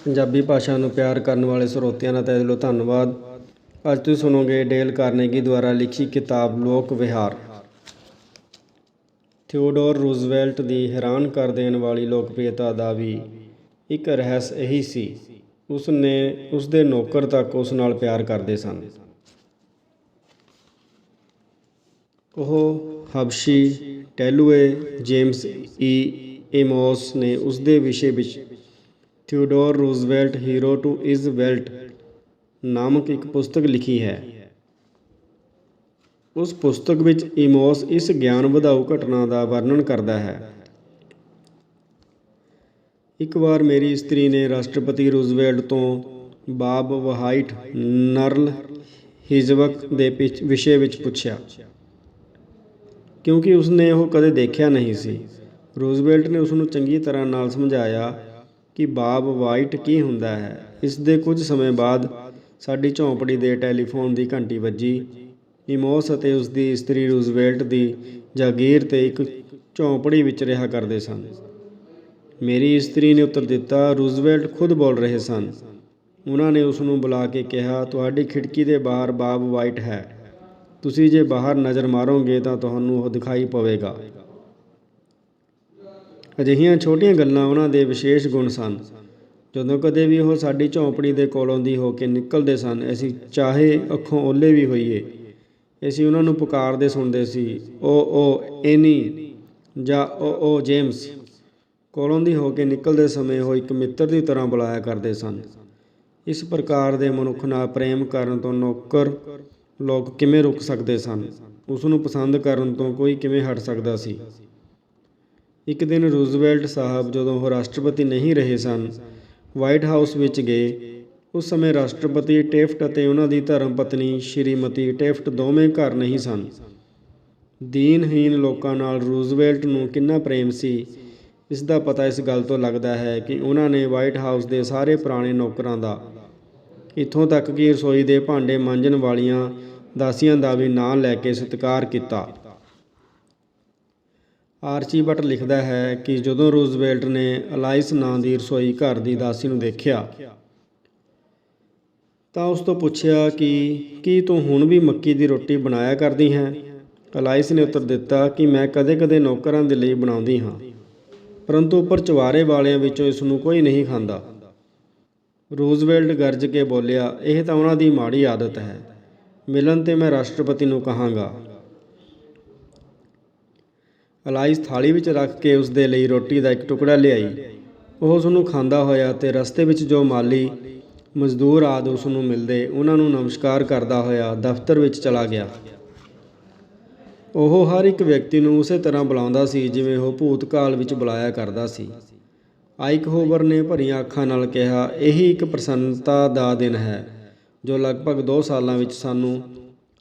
ਪੰਜਾਬੀ ਭਾਸ਼ਾ ਨੂੰ ਪਿਆਰ ਕਰਨ ਵਾਲੇ ਸਰੋਤਿਆਂ ਦਾ ਤਹਿ ਦਿਲੋਂ ਧੰਨਵਾਦ। ਅੱਜ ਤੁਸੀਂ ਸੁਣੋਗੇ ਡੇਲ ਕਾਰਨੇਗੀ ਦੁਆਰਾ ਲਿਖੀ ਕਿਤਾਬ ਲੋਕ ਵਿਹਾਰ। ਥੀਓਡੋਰ ਰੂਜ਼ਵੈਲਟ ਦੀ ਹੈਰਾਨ ਕਰ ਦੇਣ ਵਾਲੀ ਲੋਕਪ੍ਰਿਅਤਾ ਦਾ ਵੀ ਇੱਕ ਰਹੱਸ ਇਹੀ ਸੀ, ਉਸਦੇ ਨੌਕਰ ਤੱਕ ਉਸ ਨਾਲ ਪਿਆਰ ਕਰਦੇ ਸਨ। ਉਹ ਹਬਸ਼ੀ ਟੈਲੂਏ ਜੇਮਸ ਏਮੋਸ ਨੇ ਉਸਦੇ ਵਿਸ਼ੇ ਵਿੱਚ Theodore Roosevelt hero to his valet ਨਾਮਕ ਇੱਕ ਪੁਸਤਕ ਲਿਖੀ ਹੈ। ਉਸ ਪੁਸਤਕ ਵਿੱਚ ਏਮੋਸ ਇਸ ਗਿਆਨ ਵਧਾਊ ਘਟਨਾ ਦਾ ਵਰਣਨ ਕਰਦਾ ਹੈ। ਇੱਕ ਵਾਰ ਮੇਰੀ ਇਸਤਰੀ ਨੇ ਰਾਸ਼ਟਰਪਤੀ ਰੂਜ਼ਵੈਲਟ ਤੋਂ ਬਾਬ ਵਹਾਈਟ ਨਰਲ ਹਿਜ਼ਵਕ ਦੇ ਵਿਸ਼ੇ ਵਿੱਚ ਪੁੱਛਿਆ, ਕਿਉਂਕਿ ਉਸਨੇ ਉਹ ਕਦੇ ਦੇਖਿਆ ਨਹੀਂ ਸੀ। ਰੂਜ਼ਵੈਲਟ ਨੇ ਉਸਨੂੰ ਚੰਗੀ ਤਰ੍ਹਾਂ ਨਾਲ ਸਮਝਾਇਆ ਕਿ ਬਾਬ ਵਾਈਟ ਕੀ ਹੁੰਦਾ ਹੈ। ਇਸ ਦੇ ਕੁਝ ਸਮੇਂ ਬਾਅਦ ਸਾਡੀ ਝੌਂਪੜੀ ਦੇ ਟੈਲੀਫੋਨ ਦੀ ਘੰਟੀ ਵੱਜੀ। ਏਮੋਸ ਅਤੇ ਉਸਦੀ ਇਸਤਰੀ ਰੂਜ਼ਵੈਲਟ ਦੀ ਜਾਗੀਰ 'ਤੇ ਇੱਕ ਝੌਂਪੜੀ ਵਿੱਚ ਰਿਹਾ ਕਰਦੇ ਸਨ। ਮੇਰੀ ਇਸਤਰੀ ਨੇ ਉੱਤਰ ਦਿੱਤਾ। ਰੂਜ਼ਵੈਲਟ ਖੁਦ ਬੋਲ ਰਹੇ ਸਨ। ਉਹਨਾਂ ਨੇ ਉਸਨੂੰ ਬੁਲਾ ਕੇ ਕਿਹਾ, ਤੁਹਾਡੀ ਖਿੜਕੀ ਦੇ ਬਾਹਰ ਬਾਬ ਵਾਈਟ ਹੈ। ਤੁਸੀਂ ਜੇ ਬਾਹਰ ਨਜ਼ਰ ਮਾਰੋਗੇ ਤਾਂ ਤੁਹਾਨੂੰ ਉਹ ਦਿਖਾਈ ਪਵੇਗਾ। ਅਜਿਹੀਆਂ ਛੋਟੀਆਂ ਗੱਲਾਂ ਉਹਨਾਂ ਦੇ ਵਿਸ਼ੇਸ਼ ਗੁਣ ਸਨ। ਜਦੋਂ ਕਦੇ ਵੀ ਉਹ ਸਾਡੀ ਝੌਂਪੜੀ ਦੇ ਕੋਲੋਂ ਦੀ ਹੋ ਕੇ ਨਿਕਲਦੇ ਸਨ, ਅਸੀਂ ਚਾਹੇ ਅੱਖੋਂ ਓਹਲੇ ਵੀ ਹੋਈਏ, ਅਸੀਂ ਉਹਨਾਂ ਨੂੰ ਪੁਕਾਰਦੇ ਸੁਣਦੇ ਸੀ, ਓ ਐਨੀ ਜਾਂ ਓ ਜੇਮਸ। ਕੋਲੋਂ ਦੀ ਹੋ ਕੇ ਨਿਕਲਦੇ ਸਮੇਂ ਉਹ ਇੱਕ ਮਿੱਤਰ ਦੀ ਤਰ੍ਹਾਂ ਬੁਲਾਇਆ ਕਰਦੇ ਸਨ। ਇਸ ਪ੍ਰਕਾਰ ਦੇ ਮਨੁੱਖ ਨਾਲ ਪ੍ਰੇਮ ਕਰਨ ਤੋਂ ਨੌਕਰ ਲੋਕ ਕਿਵੇਂ ਰੁਕ ਸਕਦੇ ਸਨ? ਉਸਨੂੰ ਪਸੰਦ ਕਰਨ ਤੋਂ ਕੋਈ ਕਿਵੇਂ ਹਟ ਸਕਦਾ ਸੀ? ਇੱਕ ਦਿਨ ਰੂਜ਼ਵੈਲਟ ਸਾਹਿਬ, ਜਦੋਂ ਉਹ ਰਾਸ਼ਟਰਪਤੀ ਨਹੀਂ ਰਹੇ ਸਨ, ਵਾਈਟ ਹਾਊਸ ਵਿੱਚ ਗਏ। ਉਸ ਸਮੇਂ ਰਾਸ਼ਟਰਪਤੀ ਟੇਫਟ ਅਤੇ ਉਹਨਾਂ ਦੀ ਧਰਮ ਪਤਨੀ ਸ਼੍ਰੀਮਤੀ ਟੇਫਟ ਦੋਵੇਂ ਘਰ ਨਹੀਂ ਸਨ। ਦੀਨਹੀਨ ਲੋਕਾਂ ਨਾਲ ਰੂਜ਼ਵੈਲਟ ਨੂੰ ਕਿੰਨਾ ਪ੍ਰੇਮ ਸੀ, ਇਸ ਦਾ ਪਤਾ ਇਸ ਗੱਲ ਤੋਂ ਲੱਗਦਾ ਹੈ ਕਿ ਉਹਨਾਂ ਨੇ ਵਾਈਟ ਹਾਊਸ ਦੇ ਸਾਰੇ ਪੁਰਾਣੇ ਨੌਕਰਾਂ ਦਾ, ਇੱਥੋਂ ਤੱਕ ਕਿ ਰਸੋਈ ਦੇ ਭਾਂਡੇ ਮਾਂਜਣ ਵਾਲੀਆਂ ਦਾਸੀਆਂ ਦਾ ਵੀ ਨਾਂ ਲੈ ਕੇ ਸਤਿਕਾਰ ਕੀਤਾ। ਆਰਚੀਬਟ ਲਿਖਦਾ ਹੈ ਕਿ ਜਦੋਂ ਰੂਜ਼ਵੈਲਟ ਨੇ ਅਲਾਈਸ ਨਾਂ ਦੀ ਰਸੋਈ ਘਰ ਦੀ ਦਾਸੀ ਨੂੰ ਦੇਖਿਆ ਤਾਂ ਉਸ ਤੋਂ ਪੁੱਛਿਆ ਕਿ ਕੀ ਤੂੰ ਹੁਣ ਵੀ ਮੱਕੀ ਦੀ ਰੋਟੀ ਬਣਾਇਆ ਕਰਦੀ ਹੈ? ਅਲਾਈਸ ਨੇ ਉੱਤਰ ਦਿੱਤਾ ਕਿ ਮੈਂ ਕਦੇ-ਕਦੇ ਨੌਕਰਾਂ ਦੇ ਲਈ ਬਣਾਉਂਦੀ ਹਾਂ, ਪਰੰਤੂ ਉੱਪਰ ਚੁਬਾਰੇ ਵਾਲਿਆਂ ਵਿੱਚੋਂ ਇਸ ਨੂੰ ਕੋਈ ਨਹੀਂ ਖਾਂਦਾ। ਰੂਜ਼ਵੈਲਟ ਗਰਜ ਕੇ ਬੋਲਿਆ, ਇਹ ਤਾਂ ਉਹਨਾਂ ਦੀ ਮਾੜੀ ਆਦਤ ਹੈ। ਮਿਲਣ 'ਤੇ ਮੈਂ ਰਾਸ਼ਟਰਪਤੀ ਨੂੰ ਕਹਾਂਗਾ। ਅਲਾਈਸ ਥਾਲੀ ਵਿੱਚ ਰੱਖ ਕੇ ਉਸਦੇ ਲਈ ਰੋਟੀ ਦਾ ਇੱਕ ਟੁਕੜਾ ਲਿਆਈ। ਉਹ ਉਸਨੂੰ ਖਾਂਦਾ ਹੋਇਆ ਅਤੇ ਰਸਤੇ ਵਿੱਚ ਜੋ ਮਾਲੀ ਮਜ਼ਦੂਰ ਆਦਿ ਉਸਨੂੰ ਮਿਲਦੇ, ਉਹਨਾਂ ਨੂੰ ਨਮਸਕਾਰ ਕਰਦਾ ਹੋਇਆ ਦਫ਼ਤਰ ਵਿੱਚ ਚਲਾ ਗਿਆ। ਉਹ ਹਰ ਇੱਕ ਵਿਅਕਤੀ ਨੂੰ ਉਸੇ ਤਰ੍ਹਾਂ ਬੁਲਾਉਂਦਾ ਸੀ ਜਿਵੇਂ ਉਹ ਭੂਤਕਾਲ ਵਿੱਚ ਬੁਲਾਇਆ ਕਰਦਾ ਸੀ। ਆਈਕਹੋਬਰ ਨੇ ਭਰੀਆਂ ਅੱਖਾਂ ਨਾਲ ਕਿਹਾ, ਇਹੀ ਇੱਕ ਪ੍ਰਸੰਨਤਾ ਦਾ ਦਿਨ ਹੈ ਜੋ ਲਗਭਗ 2 ਸਾਲਾਂ ਵਿੱਚ ਸਾਨੂੰ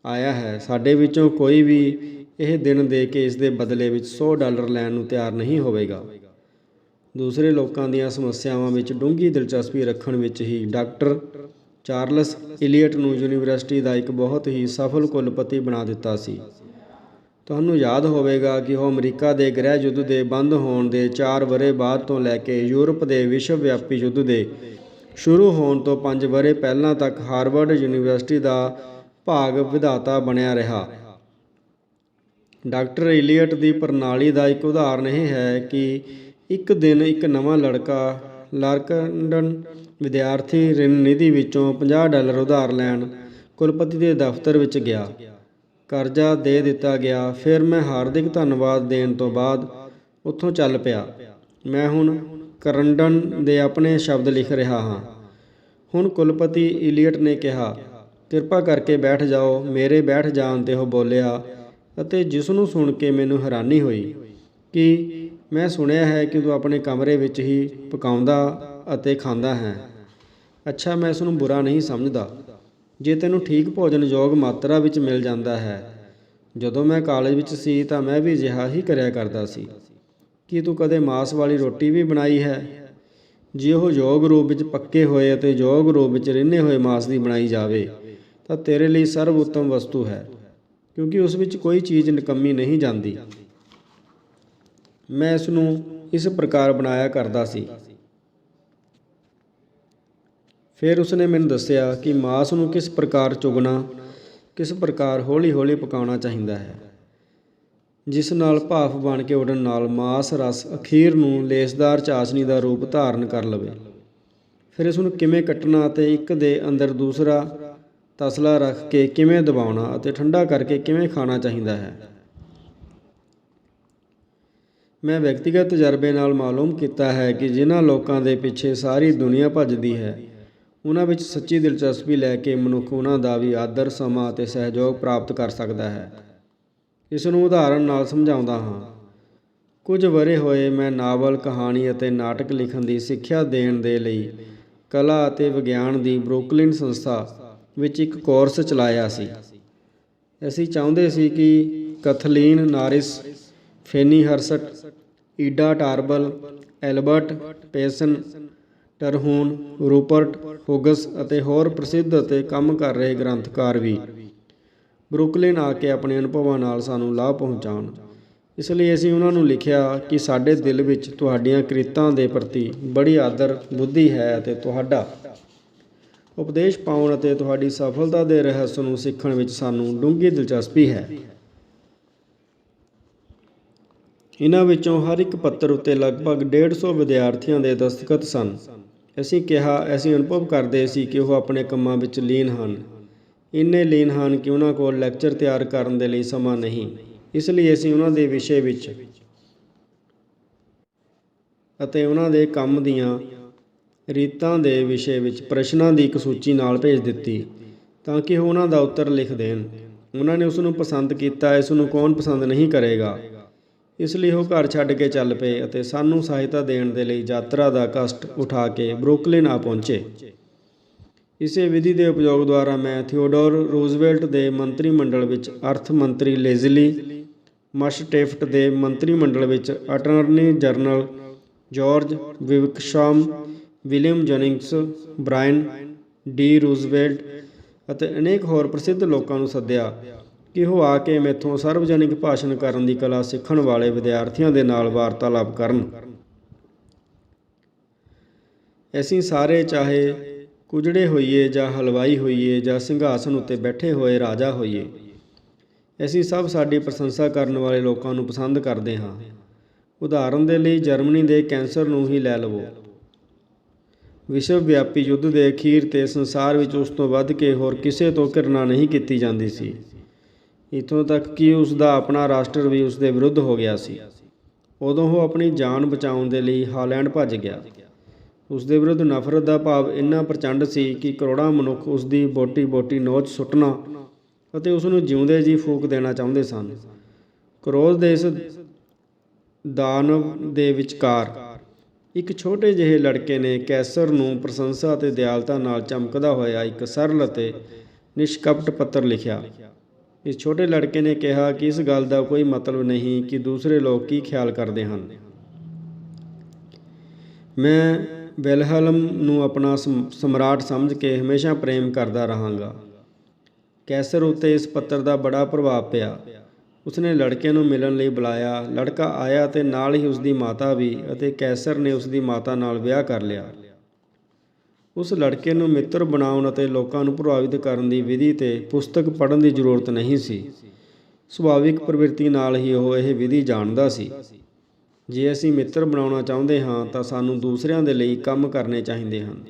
ਆਇਆ ਹੈ। ਸਾਡੇ ਵਿੱਚੋਂ ਕੋਈ ਵੀ ਇਹ ਦਿਨ ਦੇ ਕੇ ਇਸ ਦੇ ਬਦਲੇ ਵਿੱਚ $100 ਲੈਣ ਨੂੰ ਤਿਆਰ ਨਹੀਂ ਹੋਵੇਗਾ। ਦੂਸਰੇ ਲੋਕਾਂ ਦੀਆਂ ਸਮੱਸਿਆਵਾਂ ਵਿੱਚ ਡੂੰਘੀ ਦਿਲਚਸਪੀ ਰੱਖਣ ਵਿੱਚ ਹੀ ਡਾਕਟਰ ਚਾਰਲਸ ਇਲੀਅਟ ਨੂੰ ਯੂਨੀਵਰਸਿਟੀ ਦਾ ਇੱਕ ਬਹੁਤ ਹੀ ਸਫਲ ਕੁਲਪਤੀ ਬਣਾ ਦਿੱਤਾ ਸੀ। ਤੁਹਾਨੂੰ ਯਾਦ ਹੋਵੇਗਾ ਕਿ ਉਹ ਅਮਰੀਕਾ ਦੇ ਗ੍ਰਹਿ ਯੁੱਧ ਦੇ ਬੰਦ ਹੋਣ ਦੇ 4 ਵਰ੍ਹੇ ਬਾਅਦ ਤੋਂ ਲੈ ਕੇ ਯੂਰਪ ਦੇ ਵਿਸ਼ਵ ਵਿਆਪੀ ਯੁੱਧ ਦੇ ਸ਼ੁਰੂ ਹੋਣ ਤੋਂ 5 ਵਰ੍ਹੇ ਪਹਿਲਾਂ ਤੱਕ ਹਾਰਵਰਡ ਯੂਨੀਵਰਸਿਟੀ ਦਾ ਭਾਗ ਵਿਧਾਤਾ ਬਣਿਆ ਰਿਹਾ। ਡਾਕਟਰ ਇਲੀਅਟ ਦੀ ਪ੍ਰਣਾਲੀ ਦਾ ਇੱਕ ਉਦਾਹਰਨ ਇਹ ਹੈ ਕਿ ਇੱਕ ਦਿਨ ਇੱਕ ਨਵਾਂ ਲੜਕਾ ਲਾਰਕੰਡਨ ਵਿਦਿਆਰਥੀ ਰਿਣ ਨਿਧੀ ਵਿੱਚੋਂ $50 ਉਧਾਰ ਲੈਣ ਕੁਲਪਤੀ ਦੇ ਦਫ਼ਤਰ ਵਿੱਚ ਗਿਆ। ਕਰਜ਼ਾ ਦੇ ਦਿੱਤਾ ਗਿਆ। ਫਿਰ ਮੈਂ ਹਾਰਦਿਕ ਧੰਨਵਾਦ ਦੇਣ ਤੋਂ ਬਾਅਦ ਉੱਥੋਂ ਚੱਲ ਪਿਆ। ਮੈਂ ਹੁਣ ਕਰੰਡਨ ਦੇ ਆਪਣੇ ਸ਼ਬਦ ਲਿਖ ਰਿਹਾ ਹਾਂ। ਹੁਣ ਕੁਲਪਤੀ ਇਲੀਅਟ ਨੇ ਕਿਹਾ, ਕਿਰਪਾ ਕਰਕੇ ਬੈਠ ਜਾਓ। ਮੇਰੇ ਬੈਠ ਜਾਣ 'ਤੇ ਉਹ ਬੋਲਿਆ ਅਤੇ ਜਿਸ ਨੂੰ ਸੁਣ ਕੇ ਮੈਨੂੰ ਹੈਰਾਨੀ ਹੋਈ ਕਿ ਮੈਂ ਸੁਣਿਆ ਹੈ ਕਿ ਤੂੰ ਆਪਣੇ ਕਮਰੇ ਵਿੱਚ ਹੀ ਪਕਾਉਂਦਾ ਅਤੇ ਖਾਂਦਾ ਹੈ। ਅੱਛਾ, ਮੈਂ ਇਸ ਨੂੰ ਬੁਰਾ ਨਹੀਂ ਸਮਝਦਾ ਜੇ ਤੈਨੂੰ ਠੀਕ ਭੋਜਨ ਯੋਗ ਮਾਤਰਾ ਵਿੱਚ ਮਿਲ ਜਾਂਦਾ ਹੈ। ਜਦੋਂ ਮੈਂ ਕਾਲਜ ਵਿੱਚ ਸੀ ਤਾਂ ਮੈਂ ਵੀ ਅਜਿਹਾ ਹੀ ਕਰਿਆ ਕਰਦਾ ਸੀ। ਕੀ ਤੂੰ ਕਦੇ ਮਾਸ ਵਾਲੀ ਰੋਟੀ ਵੀ ਬਣਾਈ ਹੈ? ਜੇ ਉਹ ਯੋਗ ਰੂਪ ਵਿੱਚ ਪੱਕੇ ਹੋਏ ਅਤੇ ਯੋਗ ਰੂਪ ਵਿੱਚ ਰਿੰਨ੍ਹੇ ਹੋਏ ਮਾਸ ਦੀ ਬਣਾਈ ਜਾਵੇ ਤਾਂ ਤੇਰੇ ਲਈ ਸਰਵ ਉੱਤਮ ਵਸਤੂ ਹੈ, ਕਿਉਂਕਿ ਉਸ ਵਿੱਚ ਕੋਈ ਚੀਜ਼ ਨਿਕੰਮੀ ਨਹੀਂ ਜਾਂਦੀ। ਮੈਂ ਇਸ ਨੂੰ ਇਸ ਪ੍ਰਕਾਰ ਬਣਾਇਆ ਕਰਦਾ ਸੀ। ਫਿਰ ਉਸਨੇ ਮੈਨੂੰ ਦੱਸਿਆ ਕਿ ਮਾਸ ਨੂੰ ਕਿਸ ਪ੍ਰਕਾਰ ਚੁਗਣਾ, ਕਿਸ ਪ੍ਰਕਾਰ ਹੌਲੀ-ਹੌਲੀ ਪਕਾਉਣਾ ਚਾਹੀਦਾ ਹੈ, ਜਿਸ ਨਾਲ ਭਾਫ਼ ਬਣ ਕੇ ਉੱਡਣ ਨਾਲ ਮਾਸ ਰਸ ਅਖੀਰ ਨੂੰ ਲੇਸਦਾਰ ਚਾਸ਼ਨੀ ਦਾ ਰੂਪ ਧਾਰਨ ਕਰ ਲਵੇ। ਫਿਰ ਇਸ ਨੂੰ ਕਿਵੇਂ ਕੱਟਣਾ ਅਤੇ ਇੱਕ ਦੇ ਅੰਦਰ ਦੂਸਰਾ ਤਸਲਾ ਰੱਖ ਕੇ ਕਿਵੇਂ ਦਬਾਉਣਾ ਅਤੇ ਠੰਡਾ ਕਰਕੇ ਕਿਵੇਂ ਖਾਣਾ ਚਾਹੀਦਾ ਹੈ। ਮੈਂ ਵਿਅਕਤੀਗਤ ਤਜਰਬੇ ਨਾਲ ਮਾਲੂਮ ਕੀਤਾ ਹੈ ਕਿ ਜਿਨ੍ਹਾਂ ਲੋਕਾਂ ਦੇ ਪਿੱਛੇ ਸਾਰੀ ਦੁਨੀਆ ਭੱਜਦੀ ਹੈ, ਉਹਨਾਂ ਵਿੱਚ ਸੱਚੀ ਦਿਲਚਸਪੀ ਲੈ ਕੇ ਮਨੁੱਖ ਉਹਨਾਂ ਦਾ ਵੀ ਆਦਰ, ਸਮਾਂ ਅਤੇ ਸਹਿਯੋਗ ਪ੍ਰਾਪਤ ਕਰ ਸਕਦਾ ਹੈ। ਇਸ ਨੂੰ ਉਦਾਹਰਨ ਨਾਲ ਸਮਝਾਉਂਦਾ ਹਾਂ। ਕੁਝ ਵਰ੍ਹੇ ਹੋਏ ਮੈਂ ਨਾਵਲ, ਕਹਾਣੀ ਅਤੇ ਨਾਟਕ ਲਿਖਣ ਦੀ ਸਿੱਖਿਆ ਦੇਣ ਦੇ ਲਈ ਕਲਾ ਅਤੇ ਵਿਗਿਆਨ ਦੀ ਬਰੁਕਲਿਨ ਸੰਸਥਾ ਵਿੱਚ ਇੱਕ ਕੋਰਸ ਚਲਾਇਆ ਸੀ। ਅਸੀਂ ਚਾਹੁੰਦੇ ਸੀ ਕਿ ਕਥਲੀਨ ਨਾਰਿਸ, ਫੇਨੀ ਹਰਸਟ, ਈਡਾ ਟਾਰਬਲ, ਐਲਬਰਟ ਪੇਸਨ, ਟਰਹੂਨ, ਰੂਪਰਟ ਹੁਗਸ ਅਤੇ ਹੋਰ ਪ੍ਰਸਿੱਧ ਅਤੇ ਕੰਮ ਕਰ ਰਹੇ ਗ੍ਰੰਥਕਾਰ ਵੀ ਬਰੁਕਲਿਨ ਆ ਕੇ ਆਪਣੇ ਅਨੁਭਵਾਂ ਨਾਲ ਸਾਨੂੰ ਲਾਭ ਪਹੁੰਚਾਉਣ। ਇਸ ਲਈ ਅਸੀਂ ਉਹਨਾਂ ਨੂੰ ਲਿਖਿਆ ਕਿ ਸਾਡੇ ਦਿਲ ਵਿੱਚ ਤੁਹਾਡੀਆਂ ਕ੍ਰਿਤਾਂ ਦੇ ਪ੍ਰਤੀ ਬੜੀ ਆਦਰ ਬੁੱਧੀ ਹੈ ਅਤੇ ਤੁਹਾਡਾ ਉਪਦੇਸ਼ ਪਾਉਣ ਅਤੇ ਤੁਹਾਡੀ ਸਫਲਤਾ ਦੇ ਰਹੱਸ ਨੂੰ ਸਿੱਖਣ ਵਿੱਚ ਸਾਨੂੰ ਡੂੰਘੀ ਦਿਲਚਸਪੀ ਹੈ। ਇਹਨਾਂ ਵਿੱਚੋਂ ਹਰ ਇੱਕ ਪੱਤਰ ਉੱਤੇ ਲਗਭਗ 150 ਵਿਦਿਆਰਥੀਆਂ ਦੇ ਦਸਤਖਤ ਸਨ। ਅਸੀਂ ਕਿਹਾ, ਅਸੀਂ ਅਨੁਭਵ ਕਰਦੇ ਸੀ ਕਿ ਉਹ ਆਪਣੇ ਕੰਮਾਂ ਵਿੱਚ ਲੀਨ ਹਨ, ਇੰਨੇ ਲੀਨ ਹਨ ਕਿ ਉਹਨਾਂ ਕੋਲ ਲੈਕਚਰ ਤਿਆਰ ਕਰਨ ਦੇ ਲਈ ਸਮਾਂ ਨਹੀਂ। ਇਸ ਲਈ ਅਸੀਂ ਉਹਨਾਂ ਦੇ ਵਿਸ਼ੇ ਵਿੱਚ ਅਤੇ ਉਹਨਾਂ ਦੇ ਕੰਮ ਦੀਆਂ ਰੀਤਾਂ ਦੇ ਵਿਸ਼ੇ ਵਿੱਚ ਪ੍ਰਸ਼ਨਾਂ ਦੀ ਇੱਕ ਸੂਚੀ ਨਾਲ ਭੇਜ ਦਿੱਤੀ ਤਾਂ ਕਿ ਉਹ ਉਹਨਾਂ ਦਾ ਉੱਤਰ ਲਿਖ ਦੇਣ। ਉਹਨਾਂ ਨੇ ਉਸ ਨੂੰ ਪਸੰਦ ਕੀਤਾ। ਇਸ ਨੂੰ ਕੌਣ ਪਸੰਦ ਨਹੀਂ ਕਰੇਗਾ। ਇਸ ਲਈ ਉਹ ਘਰ ਛੱਡ ਕੇ ਚੱਲ ਪਏ ਅਤੇ ਸਾਨੂੰ ਸਹਾਇਤਾ ਦੇਣ ਦੇ ਲਈ ਯਾਤਰਾ ਦਾ ਕਸ਼ਟ ਉਠਾ ਕੇ ਬਰੁਕਲਿਨ ਆ ਪਹੁੰਚੇ। ਇਸੇ ਵਿਧੀ ਦੇ ਉਪਯੋਗ ਦੁਆਰਾ ਮੈਂ ਥੀਓਡੋਰ ਰੂਜ਼ਵੈਲਟ ਦੇ ਮੰਤਰੀ ਮੰਡਲ ਵਿੱਚ ਅਰਥ ਮੰਤਰੀ, ਲੇਜ਼ਲੀ ਮਸਟੇਫਟ ਦੇ ਮੰਤਰੀ ਮੰਡਲ ਵਿੱਚ attorney general George Wickersham, William Jennings Bryan, D Roosevelt ਅਤੇ ਅਨੇਕ ਹੋਰ ਪ੍ਰਸਿੱਧ ਲੋਕਾਂ ਨੂੰ ਸੱਦਿਆ ਕਿ ਉਹ ਆ ਕੇ ਮੈਥੋਂ ਸਰਵਜਨਿਕ ਭਾਸ਼ਣ ਕਰਨ ਦੀ ਕਲਾ ਸਿੱਖਣ ਵਾਲੇ ਵਿਦਿਆਰਥੀਆਂ ਦੇ ਨਾਲ ਵਾਰਤਾਲਾਪ ਕਰਨ। ਅਸੀਂ ਸਾਰੇ, ਚਾਹੇ ਕੁਜੜੇ ਹੋਈਏ ਜਾਂ ਹਲਵਾਈ ਹੋਈਏ ਜਾਂ ਸਿੰਘਾਸਨ ਉੱਤੇ ਬੈਠੇ ਹੋਏ ਰਾਜਾ ਹੋਈਏ, ਅਸੀਂ ਸਭ ਸਾਡੀ ਪ੍ਰਸ਼ੰਸਾ ਕਰਨ ਵਾਲੇ ਲੋਕਾਂ ਨੂੰ ਪਸੰਦ ਕਰਦੇ ਹਾਂ। ਉਦਾਹਰਨ ਦੇ ਲਈ ਜਰਮਨੀ ਦੇ ਕੈਂਸਰ ਨੂੰ ਹੀ ਲੈ ਲਵੋ। ਵਿਸ਼ਵ ਵਿਆਪੀ ਯੁੱਧ ਦੇ ਅਖੀਰ 'ਤੇ ਸੰਸਾਰ ਵਿੱਚ ਉਸ ਤੋਂ ਵੱਧ ਕੇ ਹੋਰ ਕਿਸੇ ਤੋਂ ਘਿਰਣਾ ਨਹੀਂ ਕੀਤੀ ਜਾਂਦੀ ਸੀ, ਇੱਥੋਂ ਤੱਕ ਕਿ ਉਸ ਦਾ ਆਪਣਾ ਰਾਸ਼ਟਰ ਵੀ ਉਸ ਦੇ ਵਿਰੁੱਧ ਹੋ ਗਿਆ ਸੀ। ਉਦੋਂ ਉਹ ਆਪਣੀ ਜਾਨ ਬਚਾਉਣ ਦੇ ਲਈ ਹਾਲੈਂਡ ਭੱਜ ਗਿਆ। ਉਸ ਦੇ ਵਿਰੁੱਧ ਨਫ਼ਰਤ ਦਾ ਭਾਵ ਇੰਨਾ ਪ੍ਰਚੰਡ ਸੀ ਕਿ ਕਰੋੜਾਂ ਮਨੁੱਖ ਉਸ ਦੀ ਬੋਟੀ-ਬੋਟੀ ਨੋਚ ਸੁੱਟਣਾ ਅਤੇ ਉਸ ਨੂੰ ਜਿਉਂਦੇ ਜੀ ਫੂਕ ਦੇਣਾ ਚਾਹੁੰਦੇ ਸਨ। ਕਰੋਧ ਦੇ ਇਸ ਦਾਨਵ ਦੇ ਵਿਚਕਾਰ ਇੱਕ ਛੋਟੇ ਜਿਹੇ ਲੜਕੇ ਨੇ ਕੈਸਰ ਨੂੰ ਪ੍ਰਸ਼ੰਸਾ ਅਤੇ ਦਿਆਲਤਾ ਨਾਲ ਚਮਕਦਾ ਹੋਇਆ ਇੱਕ ਸਰਲ ਅਤੇ ਨਿਸ਼ਕਪਟ ਪੱਤਰ ਲਿਖਿਆ। ਇਸ ਛੋਟੇ ਲੜਕੇ ਨੇ ਕਿਹਾ ਕਿ ਇਸ ਗੱਲ ਦਾ ਕੋਈ ਮਤਲਬ ਨਹੀਂ ਕਿ ਦੂਸਰੇ ਲੋਕ ਕੀ ਖਿਆਲ ਕਰਦੇ ਹਨ। ਮੈਂ ਵਿਲਹਲਮ ਨੂੰ ਆਪਣਾ ਸਮਰਾਟ ਸਮਝ ਕੇ ਹਮੇਸ਼ਾ ਪ੍ਰੇਮ ਕਰਦਾ ਰਹਾਂਗਾ। ਕੈਸਰ ਉੱਤੇ ਇਸ ਪੱਤਰ ਦਾ ਬੜਾ ਪ੍ਰਭਾਵ ਪਿਆ। ਉਸਨੇ ਲੜਕੇ ਨੂੰ ਮਿਲਣ ਲਈ ਬੁਲਾਇਆ। ਲੜਕਾ ਆਇਆ ਅਤੇ ਨਾਲ ਹੀ ਉਸਦੀ ਮਾਤਾ ਵੀ, ਅਤੇ ਕੈਸਰ ਨੇ ਉਸਦੀ ਮਾਤਾ ਨਾਲ ਵਿਆਹ ਕਰ ਲਿਆ। ਉਸ ਲੜਕੇ ਨੂੰ ਮਿੱਤਰ ਬਣਾਉਣ ਅਤੇ ਲੋਕਾਂ ਨੂੰ ਪ੍ਰਭਾਵਿਤ ਕਰਨ ਦੀ ਵਿਧੀ 'ਤੇ ਪੁਸਤਕ ਪੜ੍ਹਨ ਦੀ ਜ਼ਰੂਰਤ ਨਹੀਂ ਸੀ। ਸੁਭਾਵਿਕ ਪ੍ਰਵਿਰਤੀ ਨਾਲ ਹੀ ਉਹ ਇਹ ਵਿਧੀ ਜਾਣਦਾ ਸੀ। ਜੇ ਅਸੀਂ ਮਿੱਤਰ ਬਣਾਉਣਾ ਚਾਹੁੰਦੇ ਹਾਂ ਤਾਂ ਸਾਨੂੰ ਦੂਸਰਿਆਂ ਦੇ ਲਈ ਕੰਮ ਕਰਨੇ ਚਾਹੀਦੇ ਹਨ,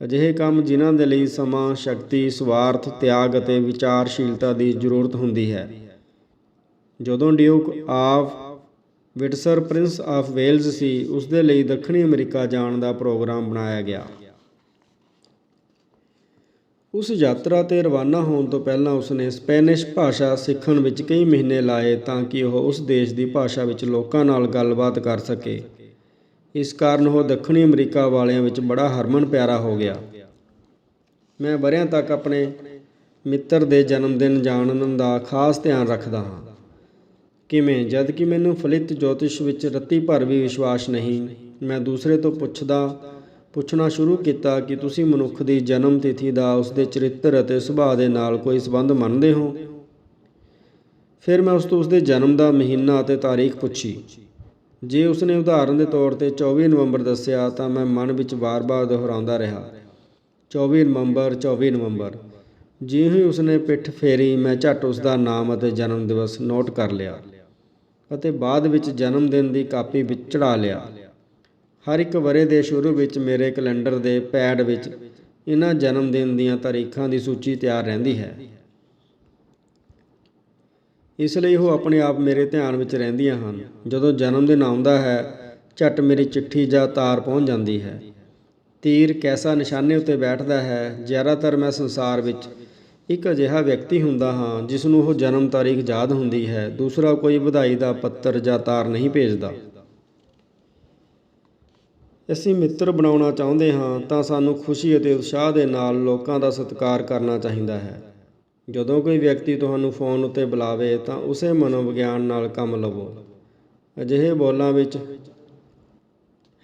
ਅਜਿਹੇ ਕੰਮ ਜਿਨ੍ਹਾਂ ਦੇ ਲਈ ਸਮਾਂ, ਸ਼ਕਤੀ, ਸਵਾਰਥ, ਤਿਆਗ ਅਤੇ ਵਿਚਾਰਸ਼ੀਲਤਾ ਦੀ ਜ਼ਰੂਰਤ ਹੁੰਦੀ ਹੈ। ਜਦੋਂ Duke of Windsor Prince of Wales ਸੀ, ਉਸ ਦੇ ਲਈ ਦੱਖਣੀ ਅਮਰੀਕਾ ਜਾਣ ਦਾ ਪ੍ਰੋਗਰਾਮ ਬਣਾਇਆ ਗਿਆ। ਉਸ ਯਾਤਰਾ 'ਤੇ ਰਵਾਨਾ ਹੋਣ ਤੋਂ ਪਹਿਲਾਂ ਉਸਨੇ ਸਪੈਨਿਸ਼ ਭਾਸ਼ਾ ਸਿੱਖਣ ਵਿੱਚ ਕਈ ਮਹੀਨੇ ਲਾਏ ਤਾਂ ਕਿ ਉਹ ਉਸ ਦੇਸ਼ ਦੀ ਭਾਸ਼ਾ ਵਿੱਚ ਲੋਕਾਂ ਨਾਲ ਗੱਲਬਾਤ ਕਰ ਸਕੇ। ਇਸ ਕਾਰਨ ਉਹ ਦੱਖਣੀ ਅਮਰੀਕਾ ਵਾਲਿਆਂ ਵਿੱਚ ਬੜਾ ਹਰਮਨ ਪਿਆਰਾ ਹੋ ਗਿਆ। ਮੈਂ ਵਰ੍ਹਿਆਂ ਤੱਕ ਆਪਣੇ ਮਿੱਤਰ ਦੇ ਜਨਮ ਦਿਨ ਜਾਣਨ ਦਾ ਖਾਸ ਧਿਆਨ ਰੱਖਦਾ ਹਾਂ। ਕਿਵੇਂ? ਜਦ ਕਿ ਮੈਨੂੰ ਫਲਿਤ ਜੋਤਿਸ਼ ਵਿੱਚ ਰੱਤੀ ਭਰ ਵੀ ਵਿਸ਼ਵਾਸ ਨਹੀਂ, ਮੈਂ ਦੂਸਰੇ ਤੋਂ ਪੁੱਛਣਾ ਸ਼ੁਰੂ ਕੀਤਾ ਕਿ ਤੁਸੀਂ ਮਨੁੱਖ ਦੀ ਜਨਮ ਤਿਥੀ ਦਾ ਉਸਦੇ ਚਰਿੱਤਰ ਅਤੇ ਸੁਭਾਅ ਦੇ ਨਾਲ ਕੋਈ ਸੰਬੰਧ ਮੰਨਦੇ ਹੋ। ਫਿਰ ਮੈਂ ਉਸ ਤੋਂ ਉਸਦੇ ਜਨਮ ਦਾ ਮਹੀਨਾ ਅਤੇ ਤਾਰੀਖ ਪੁੱਛੀ। ਜੇ ਉਸਨੇ ਉਦਾਹਰਨ ਦੇ ਤੌਰ 'ਤੇ 24 ਨਵੰਬਰ ਦੱਸਿਆ ਤਾਂ ਮੈਂ ਮਨ ਵਿੱਚ ਵਾਰ-ਵਾਰ ਦੁਹਰਾਉਂਦਾ ਰਿਹਾ, 24 ਨਵੰਬਰ 24 ਨਵੰਬਰ। ਜਿਉਂ ਹੀ ਉਸਨੇ ਪਿੱਠ ਫੇਰੀ, ਮੈਂ ਝੱਟ ਉਸਦਾ ਨਾਮ ਅਤੇ ਜਨਮ ਦਿਵਸ ਨੋਟ ਕਰ ਲਿਆ ਅਤੇ ਬਾਅਦ ਵਿੱਚ ਜਨਮ ਦਿਨ ਦੀ ਕਾਪੀ ਵਿੱਚ ਚੜ੍ਹਾ ਲਿਆ। ਹਰ ਇੱਕ ਵਰ੍ਹੇ ਦੇ ਸ਼ੁਰੂ ਵਿੱਚ ਮੇਰੇ ਕੈਲੰਡਰ ਦੇ ਪੈਡ ਵਿੱਚ ਇਹਨਾਂ ਜਨਮ ਦਿਨ ਦੀਆਂ ਤਾਰੀਖਾਂ ਦੀ ਸੂਚੀ ਤਿਆਰ ਰਹਿੰਦੀ ਹੈ। ਇਸ ਲਈ ਉਹ ਆਪਣੇ ਆਪ ਮੇਰੇ ਧਿਆਨ ਵਿੱਚ ਰਹਿੰਦੀਆਂ ਹਨ। ਜਦੋਂ ਜਨਮ ਦਿਨ ਆਉਂਦਾ ਹੈ, ਝੱਟ ਮੇਰੀ ਚਿੱਠੀ ਜਾਂ ਤਾਰ ਪਹੁੰਚ ਜਾਂਦੀ ਹੈ। ਤੀਰ ਕੈਸਾ ਨਿਸ਼ਾਨੇ ਉੱਤੇ ਬੈਠਦਾ ਹੈ। ਜ਼ਿਆਦਾਤਰ ਮੈਂ ਸੰਸਾਰ ਵਿੱਚ ਇੱਕ ਅਜਿਹਾ ਵਿਅਕਤੀ ਹੁੰਦਾ ਹਾਂ ਜਿਸ ਨੂੰ ਉਹ ਜਨਮ ਤਾਰੀਖ ਯਾਦ ਹੁੰਦੀ ਹੈ। ਦੂਸਰਾ ਕੋਈ ਵਧਾਈ ਦਾ ਪੱਤਰ ਜਾਂ ਤਾਰ ਨਹੀਂ ਭੇਜਦਾ। ਅਸੀਂ ਮਿੱਤਰ ਬਣਾਉਣਾ ਚਾਹੁੰਦੇ ਹਾਂ ਤਾਂ ਸਾਨੂੰ ਖੁਸ਼ੀ ਅਤੇ ਉਤਸ਼ਾਹ ਦੇ ਨਾਲ ਲੋਕਾਂ ਦਾ ਸਤਿਕਾਰ ਕਰਨਾ ਚਾਹੀਦਾ ਹੈ। ਜਦੋਂ ਕੋਈ ਵਿਅਕਤੀ ਤੁਹਾਨੂੰ ਫ਼ੋਨ ਉੱਤੇ ਬੁਲਾਵੇ ਤਾਂ ਉਸੇ ਮਨੋਵਿਗਿਆਨ ਨਾਲ ਕੰਮ ਲਵੋ। ਅਜਿਹੇ ਬੋਲਾਂ ਵਿੱਚ